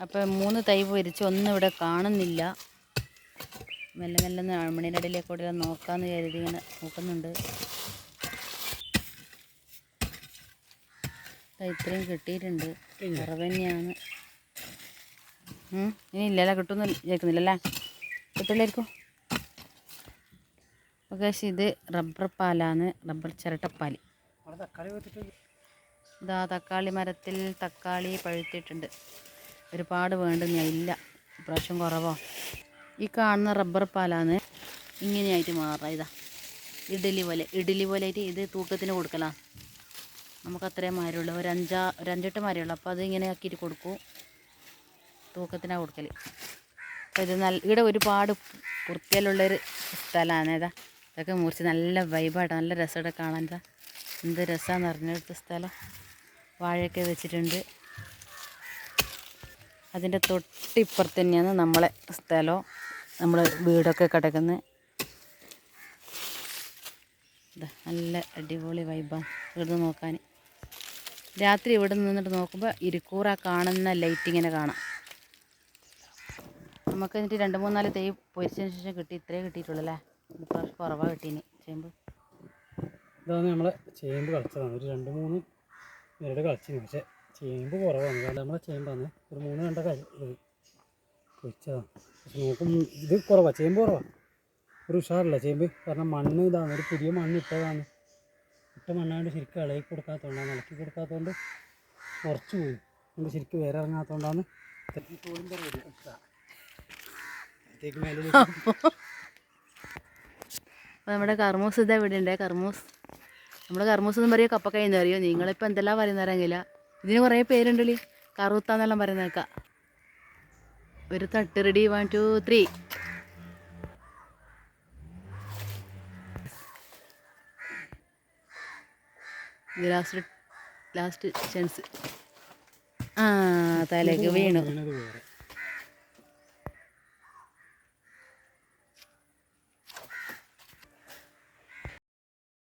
അപ്പം 3 തൈ പൊരിച്ച് ഒന്നും ഇവിടെ കാണുന്നില്ല. മെല്ലെ മെല്ലെ മണ്ണിൻ്റെ അടിയിലേക്കൂടെ നോക്കാമെന്ന് കരുതി ഇങ്ങനെ നോക്കുന്നുണ്ട്. ഇത്രയും കിട്ടിയിട്ടുണ്ട്. കുറവ് തന്നെയാണ്. ഇനി ഇല്ലല്ലോ, കിട്ടുമെന്ന് കേൾക്കുന്നില്ലല്ലേ? കിട്ടില്ലായിരിക്കും. ഓക്കെ, ഇത് റബ്ബർ പാലാണ്, റബ്ബർ ചിരട്ടപ്പാൽ. ഇതാ തക്കാളി മരത്തിൽ തക്കാളി പഴുത്തിട്ടുണ്ട്. ഒരുപാട് വേണ്ടുന്ന ഇല്ല, ഇപ്രാവശ്യം കുറവോ. ഈ കാണുന്ന റബ്ബർ പാലാണ് ഇങ്ങനെയായിട്ട് മാറാം. ഇതാ ഇഡലി പോലെ ആയിട്ട് ഇത് തൂക്കത്തിന് കൊടുക്കലാണ്. നമുക്ക് അത്രയും മരമുള്ളൂ, ഒരു 5-8 മരമുള്ളൂ. അപ്പോൾ അത് ഇങ്ങനെ ആക്കിയിട്ട് കൊടുക്കും, തൂക്കത്തിനാണ് കൊടുക്കൽ. അപ്പോൾ ഇത് ഇവിടെ ഒരുപാട് വൃത്തിയിലുള്ളൊരു സ്ഥലമാണ്. ഇതാ ഇതൊക്കെ മുറിച്ച് നല്ല വൈബായിട്ട് നല്ല രസമായിട്ട് കാണാൻ. ഇതാ എന്ത് രസമാണെന്ന് അറിഞ്ഞെടുത്ത സ്ഥലം. വാഴയൊക്കെ വെച്ചിട്ടുണ്ട്. അതിൻ്റെ തൊട്ടിപ്പുറത്ത് തന്നെയാണ് നമ്മളെ സ്ഥലം, നമ്മൾ വീടൊക്കെ കിടക്കുന്നത്. നല്ല അടിപൊളി വൈബാണ് ഇവിടുന്ന് നോക്കാൻ. രാത്രി ഇവിടെ നിന്നിട്ട് നോക്കുമ്പോൾ ഇരിക്കൂറ കാണുന്ന ലൈറ്റ് ഇങ്ങനെ കാണാം. നമുക്ക് എന്നിട്ട് 2-3-4 തൈ പൊരിച്ചതിന് ശേഷം കിട്ടി. ഇത്രേ കിട്ടിയിട്ടുള്ളൂ അല്ലേ? ഇപ്പോൾ കുറവാണ് കിട്ടീന് ചേമ്പ്. ഇതാണ് നമ്മളെ ചേമ്പ് കളിച്ചതാണ്. ഒരു 2-3 പേരുടെ കളിച്ചിന്. പക്ഷേ ചേമ്പ് കുറവാണ്. കാരണം നമ്മളെ ചേമ്പാണ് ഒരു 3-2 പൊരിച്ചതാണ്. പക്ഷെ നോക്കും ഇത് കുറവാണ്, ചേമ്പ് കുറവാണ്. ഒരു ഉഷാറില്ല ചേമ്പ്. കാരണം മണ്ണ് ഇതാണ്, ഒരു പുതിയ മണ്ണ് ഇട്ടതാണ്. ഇട്ട മണ്ണാണ്ട് ശരിക്കും ഇളകി കൊടുക്കാത്തതുകൊണ്ടാണ്, ഇളക്കി കൊടുക്കാത്തതുകൊണ്ട് കുറച്ച് പോയി. അതുകൊണ്ട് ശരിക്കും വേറെ ഇറങ്ങാത്തതുകൊണ്ടാണ്. അപ്പോൾ നമ്മുടെ കർമൂസ് ഇതാ ഇവിടെ ഉണ്ട്. കർമൂസ്, നമ്മുടെ കർമൂസ് എന്നും പറയുക കപ്പക്കായി എന്ന് അറിയോ? നിങ്ങളിപ്പോൾ എന്തെല്ലാം പറയുന്നറിയില്ല. ഇതിന് കുറേ പേരുണ്ടല്ലേ, കറുത്താന്നെല്ലാം പറയുന്നേക്കാം. ഒരു തട്ട് റെഡി 1 2 3. Last chance. തലേക്ക് വീണു.